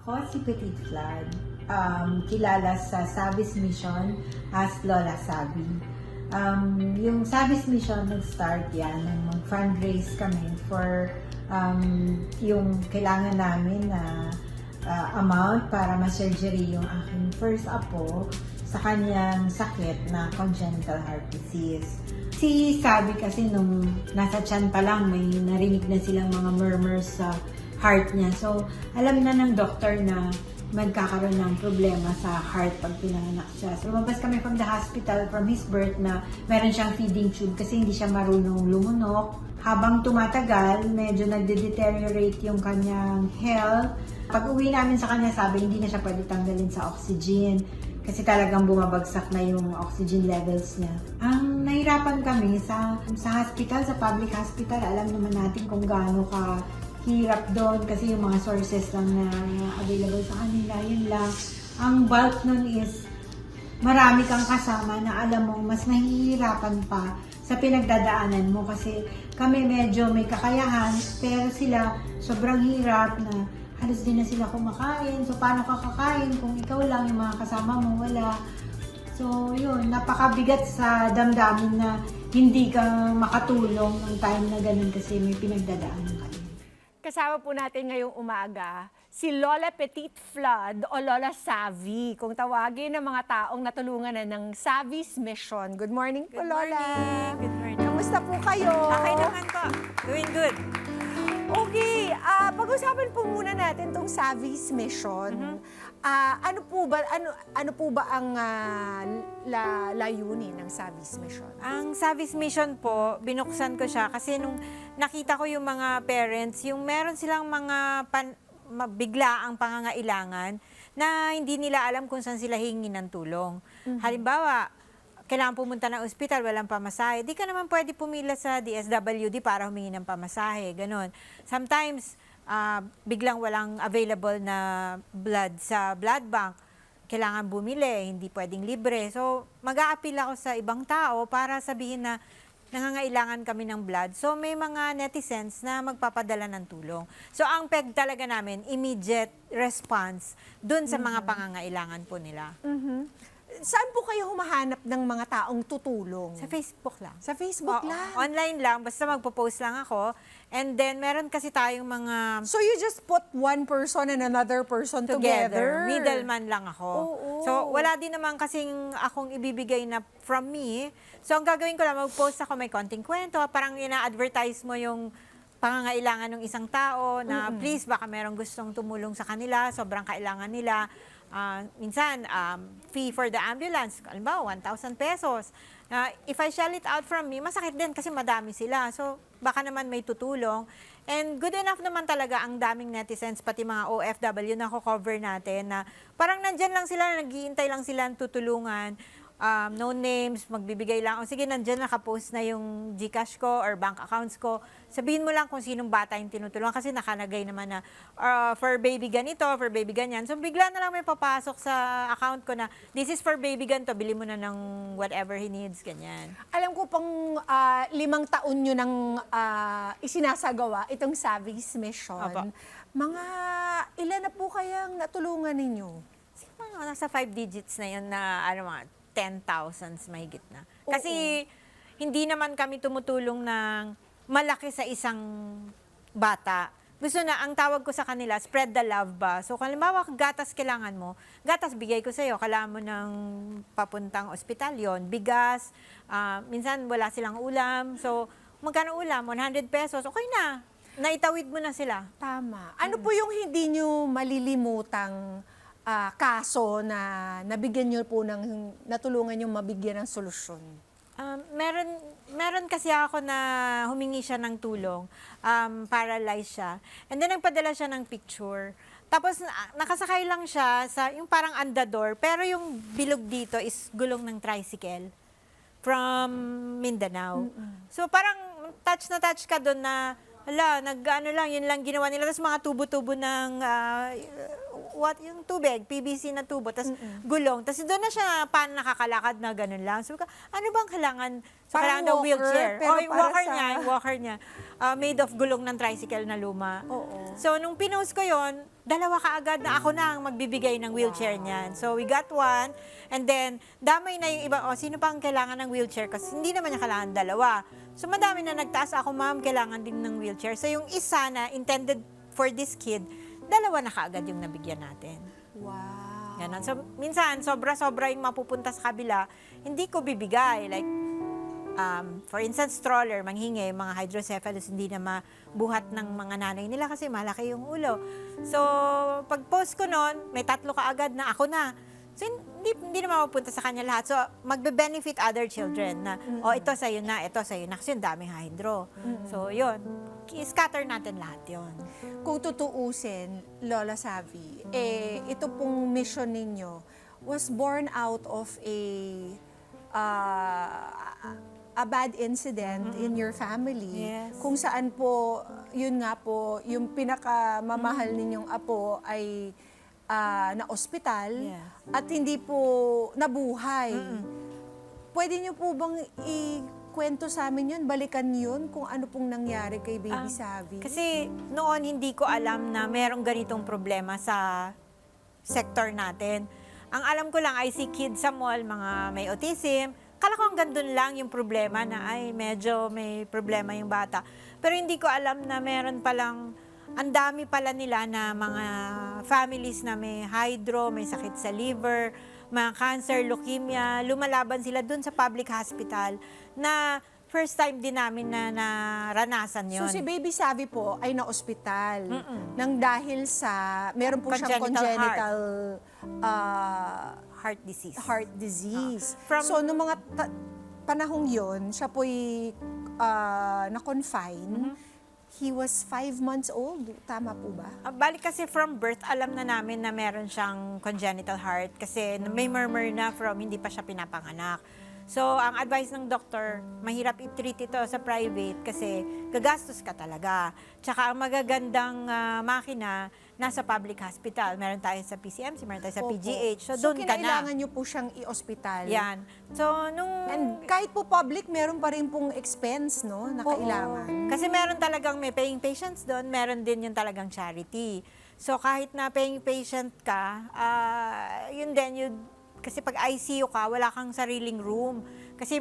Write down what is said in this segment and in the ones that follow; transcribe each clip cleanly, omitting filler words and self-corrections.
Ako si Petit Flood, kilala sa Savis Mission as Lola Savi. Yung Savis Mission, nag-start yan nung mag-fundraise kami for yung kailangan namin na amount para ma-surgery yung aking first apo sa kanyang sakit na congenital heart disease. Si Sabi kasi nung nasa tiyan pa lang, may narinig na silang mga murmurs sa heart niya. So, alam na ng doktor na magkakaroon ng problema sa heart pag pinanganak siya. So, lumabas kami from the hospital from his birth na meron siyang feeding tube kasi hindi siya marunong lumunok. Habang tumatagal, medyo nagde-deteriorate yung kanyang health. Pag uwi namin sa kanya, sabi hindi na siya pwede tanggalin sa oxygen kasi talagang bumabagsak na yung oxygen levels niya. Ang nahirapan kami sa hospital, sa public hospital, alam naman natin kung gaano ka hirap doon kasi yung mga sources lang na available sa kanila, yun lang. Ang bulk nun is marami kang kasama na alam mo mas nahihirapan pa sa pinagdadaanan mo kasi kami medyo may kakayahan pero sila sobrang hirap na halos din na sila kumakain. So paano ka kakain kung ikaw lang, yung mga kasama mo wala. So yun, napakabigat sa damdamin na hindi ka makatulong ng time na ganun kasi may pinagdadaanan ka. Kasama po natin ngayong umaga si Lola Petit Flood o Lola Savi, kung tawagin ng mga taong natulungan na ng Savi's Mission. Good morning po, Lola. Good morning. Kamusta po kayo? Okay naman po. Doing good. Okay, pag-usapan po muna natin tong Savi's Mission. Ano po ba ang layunin ng Savi's Mission? Ang Savi's Mission po, binuksan ko siya kasi nung nakita ko yung mga parents, yung meron silang mga biglaang pangangailangan na hindi nila alam kung saan sila hingi ng tulong. Halimbawa, kailangan pumunta ng ospital, walang pamasahe. Di ka naman pwede pumila sa DSWD para humingi ng pamasahe. Ganon. Sometimes, biglang walang available na blood sa blood bank. Kailangan bumili, hindi pwedeng libre. So, mag-a-appeal ako sa ibang tao para sabihin na nangangailangan kami ng blood. So, may mga netizens na magpapadala ng tulong. So, ang peg talaga namin, immediate response dun sa mga pangangailangan po nila. Saan po kayo humahanap ng mga taong tutulong? Sa Facebook lang. Sa Facebook Oo, lang? online lang, basta magpo-post lang ako. And then, meron kasi tayong mga So you just put one person and another person together? Middleman lang ako. Oo. So, wala din naman kasing akong ibibigay na from me. So, ang gagawin ko lang, mag-post ako, may konting kwento, parang ina-advertise mo yung pangangailangan ng isang tao na please, baka merong gustong tumulong sa kanila, sobrang kailangan nila. Minsan, fee for the ambulance, halimbawa, 1,000 pesos. If I shell it out from me, masakit din kasi madami sila. So, baka naman may tutulong. And good enough naman talaga ang daming netizens, pati mga OFW na cover natin na parang nandyan lang sila, naghihintay lang sila ng tutulungan. No names, magbibigay lang. O sige, nandyan nakapost na yung GCash ko or bank accounts ko. Sabihin mo lang kung sinong bata yung tinutulungan kasi nakalagay naman na for baby ganito, for baby ganyan. So bigla na lang may papasok sa account ko na this is for baby ganito, bili mo na ng whatever he needs, ganyan. Alam ko pang 5 taon nyo nang isinasagawa itong Savi's Mission. Opo. Mga ilan na po kayang natulungan ninyo? Siguro nasa 5 digits na yun na mga 10,000s mahigit na. Kasi hindi naman kami tumutulong ng malaki sa isang bata. Gusto na, ang tawag ko sa kanila, spread the love ba? So, kung halimbawa, gatas kailangan mo, gatas bigay ko sa'yo. Kailangan mo ng papuntang ospital yon, bigas, minsan wala silang ulam. So, magkano ulam? 100 pesos, okay na. Naitawid mo na sila. Tama. Ano po yung hindi nyo malilimutang kaso na nabigyan nyo po ng, natulungan nyo mabigyan ng solusyon? Meron kasi ako na humingi siya ng tulong, paralyzed siya. And then nagpadala siya ng picture. Tapos nakasakay lang siya sa yung parang andador, pero yung bilog dito is gulong ng tricycle from Mindanao. So parang touch na touch ka doon na hala, nag-ano lang, yun lang ginawa nila. Tapos mga tubo-tubo ng yung tubig, PVC na tubo, tapos gulong. Tapos doon na siya paano nakakalakad na ganun lang. So, ano bang kailangan? So, Parang kailangan daw walker, wheelchair. pero Yung para walker sa- niya, yung walker niya. Made of gulong ng tricycle na luma. Oo. So, nung pinost ko yon, dalawa kaagad na ako na ang magbibigay ng wheelchair niyan. So, we got one. And then, damay na yung iba, sino pa ang kailangan ng wheelchair? Kasi hindi naman niya kailangan dalawa. So, madami na nagtaas ako, ma'am, kailangan din ng wheelchair. So, yung isa na intended for this kid, dalawa na kaagad yung nabigyan natin. Wow. Ganon. So, minsan, sobra-sobra yung mapupunta sa kabila, hindi ko bibigay. Like, for instance, stroller, manghingi, yung mga hydrocephalus, hindi na mabuhat ng mga nanay nila kasi malaki yung ulo. So, pag post ko nun, may 3 kaagad na ako na. So, hindi na mapupunta sa kanya lahat. So, magbe-benefit other children na, ito sa'yo na, ito sa'yo na, kasi yung daming hydro. So, yun. I-scatter natin lahat yun. Kung tutuusin, Lola Savvy, ito pong mission ninyo was born out of a bad incident in your family. Yes. Kung saan po, yun nga po, yung pinakamamahal ninyong apo ay na ospital Yes. at hindi po nabuhay. Pwede niyo po bang ikwento sa amin yun, balikan yun, kung ano pong nangyari kay Baby Savvy? Kasi noon hindi ko alam na merong ganitong problema sa sector natin. Ang alam ko lang ay si kids sa mall, mga may autism. Kala ko hanggang doon lang yung problema na ay medyo may problema yung bata. Pero hindi ko alam na meron palang, ang dami pala nila na mga families na may hydro, may sakit sa liver, mga cancer, leukemia, lumalaban sila doon sa public hospital na first time din namin na naranasan yon. So si Baby Savvy po ay na-ospital nang dahil sa, meron po siyang congenital Heart disease. heart disease. From- So nung mga panahong yon, siya po'y na-confine. He was 5 months old. Tama po ba? Balik kasi from birth, alam na namin na meron siyang congenital heart kasi may murmur na from hindi pa siya pinapanganak. So, ang advice ng doctor, mahirap i-treat ito sa private kasi gagastos ka talaga. Tsaka ang magagandang makina, nasa public hospital. Meron tayo sa PCMC, meron tayo sa Opo. PGH. So, So doon ka na. kinailangan niyo po siyang i-ospital. Yan. So, nung... And kahit po public, meron pa rin pong expense, no, na kailangan. Kasi meron talagang may paying patients doon, meron din yung talagang charity. So kahit na paying patient ka, yun din, kasi pag ICU ka, wala kang sariling room. Kasi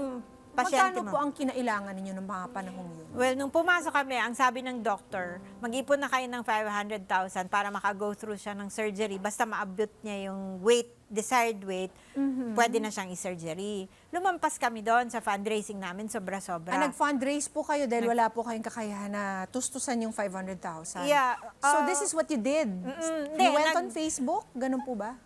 pasyente Magkano po ang kinailangan ninyo ng mga panahong yun? Well, nung pumasok kami, ang sabi ng doctor, mag-ipon na kayo ng 500,000 para maka-go through siya ng surgery. Basta maabot niya yung weight, desired weight, pwede na siyang i-surgery. Lumampas kami doon sa fundraising namin, sobra-sobra. Nag-fundraise po kayo dahil wala po kayong kakayahan na tustusan yung 500,000. Yeah, So this is what you did? hindi, You went on Facebook? Ganun po ba?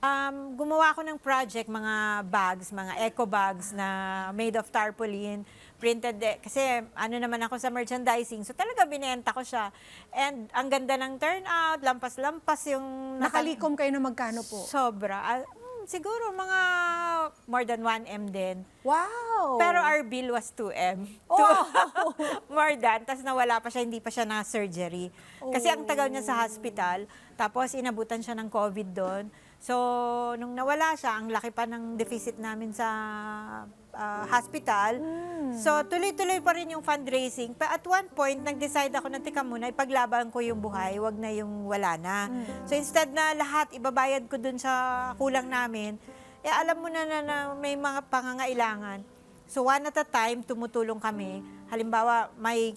Gumawa ako ng project, mga bags, mga eco bags na made of tarpaulin, printed, kasi ano naman ako sa merchandising, so talaga binenta ko siya. And ang ganda ng turnout, lampas-lampas yung... Nakalikom kayo na magkano po? Sobra. Siguro mga more than 1M din. Wow! Pero our bill was 2M. Wow! More than. Tapos nawala pa siya, hindi pa siya na-surgery. Kasi ang tagal niya sa hospital, tapos inabutan siya ng COVID doon. So, nung nawala siya, ang laki pa ng deficit namin sa hospital. So, tuloy-tuloy pa rin yung fundraising. At one point, nag-decide ako na, tika muna, ipaglaban ko yung buhay, wag na yung wala na. So, instead na lahat, ibabayad ko dun sa kulang namin, alam mo na may mga pangangailangan. So, one at a time, tumutulong kami. Halimbawa, my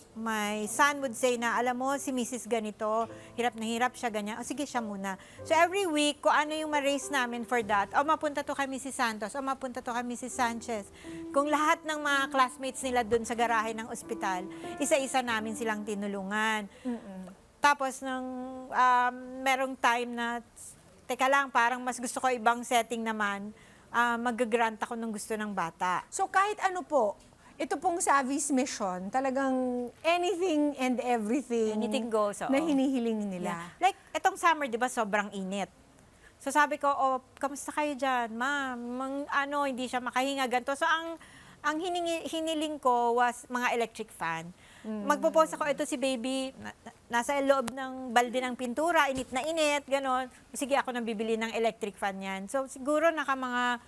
son would say na, alam mo, si Mrs. ganito, hirap na hirap siya, ganyan. O sige, siya muna. So, every week, kung ano yung ma-raise namin for that, mapunta to kay Mrs. Santos, mapunta to kay Mrs. Sanchez. Kung lahat ng mga classmates nila dun sa garahe ng ospital, isa-isa namin silang tinulungan. Tapos, nung merong time na, teka lang, parang mas gusto ko ibang setting naman, mag-grant ako ng gusto ng bata. So kahit ano po, ito pong Savvy's mission, talagang anything and everything Anything goes, oo. na hinihiling nila. Yeah. Like, etong summer, di ba, sobrang init. So sabi ko, kamusta kayo dyan? Ma'am, hindi siya makahinga, ganito. So ang hiniling ko was mga electric fan. Magpo-post ako, ito si baby, nasa loob ng balde ng pintura, init na init, gano'n. Sige, ako nang bibili ng electric fan yan. So, siguro mga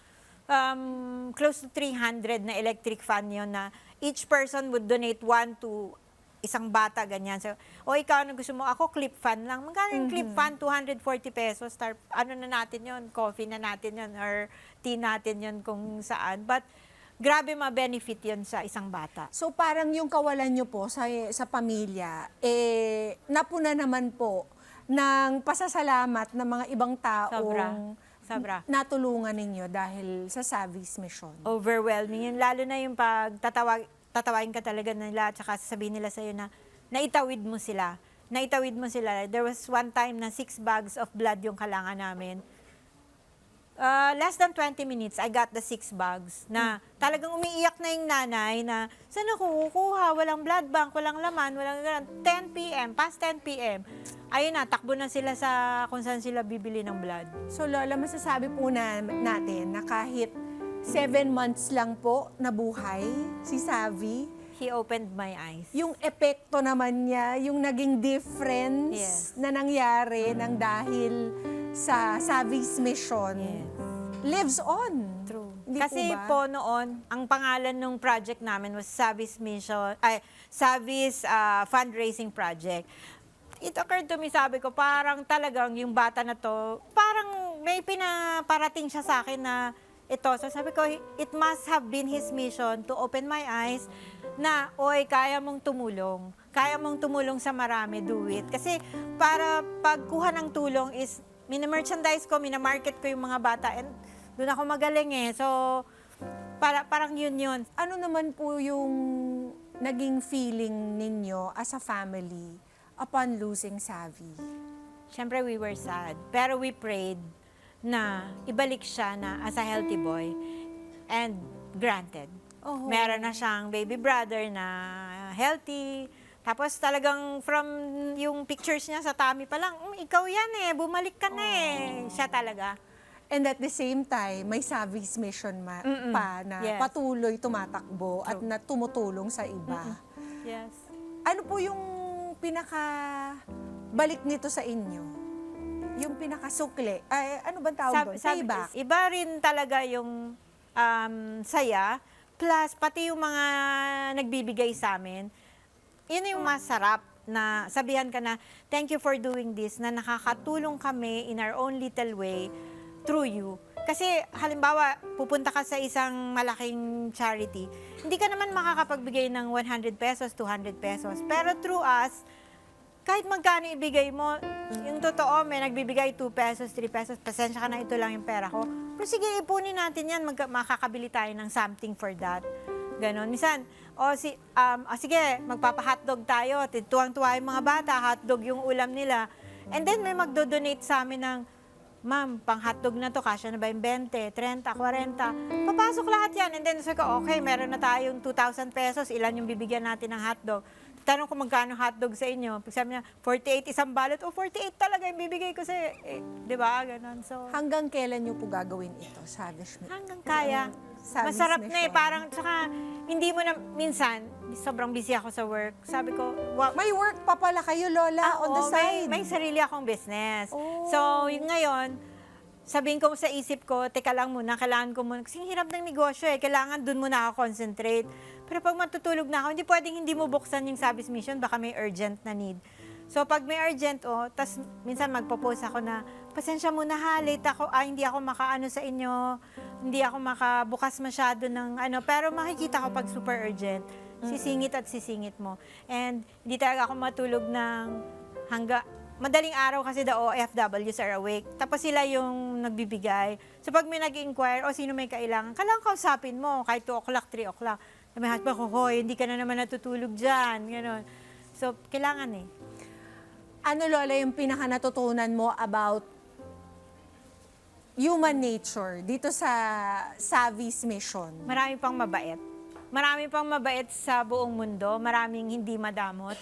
close to 300 na electric fan yon na each person would donate 1 to isang bata, ganyan. So, o ikaw, ano gusto mo? Ako, clip fan lang. Magkano yung clip fan? 240 pesos. Ano na natin yon, coffee na natin yon, or tea natin yon kung saan. But, grabe ma-benefit yon sa isang bata. So parang yung kawalan nyo po sa pamilya, napuna naman po ng pasasalamat ng mga ibang taong Sobra. natulungan ninyo dahil sa Savi's Mission. Overwhelming yun. Lalo na yung pag tatawagin ka talaga nila, tsaka sasabihin nila sa'yo na naitawid mo sila. Naitawid mo sila. There was one time na 6 bags of blood yung kailangan namin. Less than 20 minutes, I got the 6 bags na talagang umiiyak na yung nanay na saan ako kukuha? Walang blood bank, walang laman, walang ganun. 10 p.m., past 10 p.m. Ayun na, takbo na sila sa kung saan sila bibili ng blood. So Lola, masasabi po natin na kahit 7 months lang po nabuhay si Savi, He opened my eyes. yung epekto naman niya, yung naging difference Yes. na nangyari ng dahil sa Savi's Mission, Yes. lives on. True. Hindi Kasi po ba? po noon, ang pangalan ng project namin was Savi's Mission, Savi's Fundraising Project. It occurred to me, sabi ko, parang talagang yung bata na to, parang may pinaparating siya sa akin na ito. So sabi ko, it must have been his mission to open my eyes na, oy, kaya mong tumulong. Kaya mong tumulong sa marami, do it. Kasi para pagkuha ng tulong is, mina-merchandise ko, mina-market ko yung mga bata, and doon ako magaling eh. So, parang yun. Ano naman po yung naging feeling ninyo as a family upon losing Savi? Siyempre, we were sad. Pero we prayed na ibalik siya na as a healthy boy. And granted. Oh. Meron na siyang baby brother na healthy. Tapos talagang from yung pictures niya sa tummy pa lang, ikaw yan eh, bumalik ka na eh. Siya talaga. And at the same time, may Savi's Mission pa na Yes. patuloy tumatakbo at na tumutulong sa iba. Yes. Ano po yung balik nito sa inyo? Yung pinakasukli? Ay, ano bang tawag doon? Payback. Iba rin talaga yung saya. Plus, pati yung mga nagbibigay sa amin, yun yung masarap na sabihan ka na, thank you for doing this, na nakakatulong kami in our own little way through you. Kasi halimbawa, pupunta ka sa isang malaking charity, hindi ka naman makakapagbigay ng 100 pesos, 200 pesos. Pero through us, kahit magkano ibigay mo, yung totoo, may nagbibigay 2 pesos, 3 pesos, pasensya ka na, ito lang yung pera ko. Pero sige, ipunin natin yan, makakabili tayo ng something for that. Ganon. Minsan, sige, magpapa-hotdog tayo, tuwang-tuwa yung mga bata, hotdog yung ulam nila. And then may magdo-donate sa amin ng, ma'am, pang hotdog na to, kasya na ba yung 20, 30, 40? Papasok lahat yan. And then sabi ko, okay, meron na tayong 2,000 pesos, ilan yung bibigyan natin ng hotdog? Tanong ko magkano hotdog sa inyo. Pag sabi niya, 48 isang balot, 48 talaga yung bibigay ko sa di ba? Ganon. So, Hanggang kailan nyo po gagawin ito, Savi's Mission? hanggang kaya. Savi's Masarap na eh. Mission. Parang, tsaka, hindi mo na, minsan, sobrang busy ako sa work. Sabi ko, May work pa pala kayo, Lola, on the oo, side. may sarili akong business. Oh. So, yung ngayon, sabihin ko sa isip ko, teka lang muna, kailangan ko muna. Kasi hirap ng negosyo eh. Kailangan dun muna ako concentrate. Pero pag matutulog na ako, hindi pwedeng hindi mo buksan yung Savi's Mission, baka may urgent na need. So, pag may urgent, tas minsan magpo-post ako na, pasensya muna ha, late ako, hindi ako makaano sa inyo, hindi ako makabukas masyado ng pero makikita ko pag super urgent, sisingit at sisingit mo. And hindi talaga ako matulog ng madaling araw kasi the OFWs are awake. Tapos sila yung nagbibigay. So pag may nag-inquire, sino may kailangan kausapin mo, kahit 2 o'clock, 3 o'clock. May husband ko, hoy, hindi ka na naman natutulog dyan. Ganon. So, kailangan eh. Ano, Lola, yung pinaka natutunan mo about human nature dito sa Savi's Mission? Marami pang mabait. Marami pang mabait sa buong mundo. Maraming hindi madamot.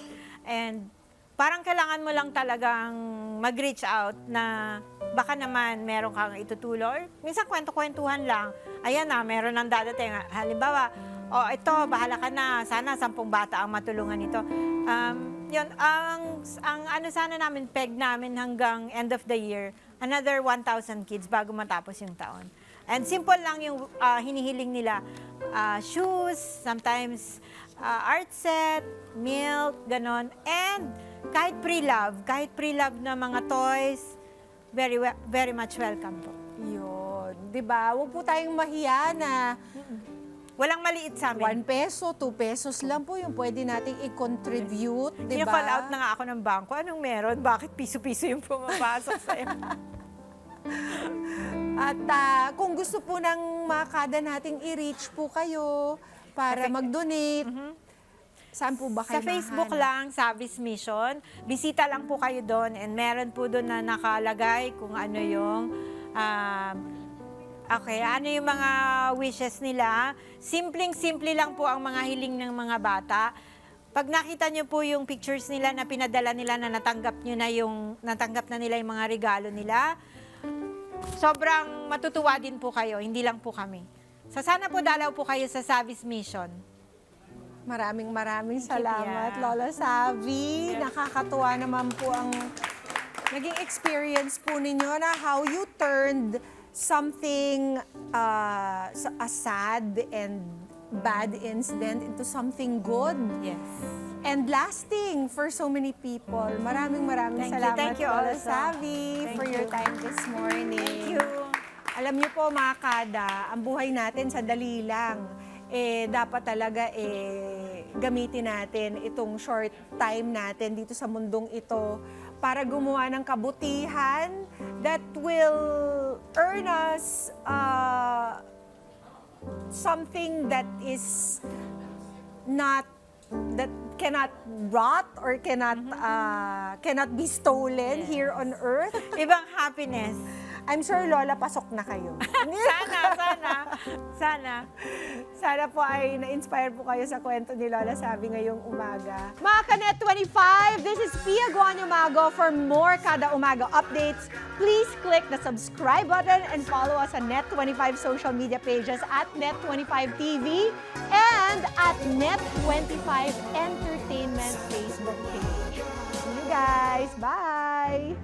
And parang kailangan mo lang talagang mag-reach out na baka naman meron kang itutulong. Or minsan kwento-kwentuhan lang. Ayan na, meron nang dadating. Halimbawa, ito, bahala ka na. Sana 10 bata ang matulungan nito. yun, ang ano sana namin, peg namin hanggang end of the year, another 1,000 kids bago matapos yung taon. And simple lang yung hinihiling nila. Shoes, sometimes art set, milk, ganon. And kahit pre-love na mga toys, very much welcome po. Yun. 'Di ba? Huwag po tayong mahiya na Walang maliit sa amin. 1 peso, 2 pesos lang po yung pwede nating i-contribute, 'di ba? Call out na nga ako ng bangko. Anong meron? Bakit piso-piso yung pumapasok sa'yo? At kung gusto po ng mga kada nating i-reach po kayo para mag-donate, saan po ba kayo Sa Facebook mahanap? lang, Savis Mission. Bisita lang po kayo doon and meron po doon na nakalagay kung ano yung ano yung mga wishes nila. Simpleng-simple lang po ang mga hiling ng mga bata. Pag nakita niyo po yung pictures nila na pinadala nila na natanggap na nila yung mga regalo nila, sobrang matutuwa din po kayo, hindi lang po kami. So sana po dalaw po kayo sa Savis Mission. Maraming salamat, Tia. Lola Savi. Nakakatuwa naman po ang naging experience po ninyo na how you turned something, a sad and bad incident into something good. Yes. And lasting for so many people. Maraming salamat, Thank you Lola also. Savi, Thank for your you. time this morning. Thank you. Alam niyo po mga kada, ang buhay natin sa dali lang. Dapat talaga gamitin natin itong short time natin dito sa mundong ito para gumawa ng kabutihan that will earn us something that is not, that cannot rot or cannot be stolen here on earth. Ibang happiness. I'm sure, Lola, pasok na kayo. Sana po ay na-inspire po kayo sa kwento ni Lola Savi ngayong umaga. Mga Kanet 25, this is Pia Guanyo Mago. For more Kada Umaga updates, please click the subscribe button and follow us on Net25 social media pages at Net25 TV and at Net25 Entertainment Facebook page. See you guys. Bye!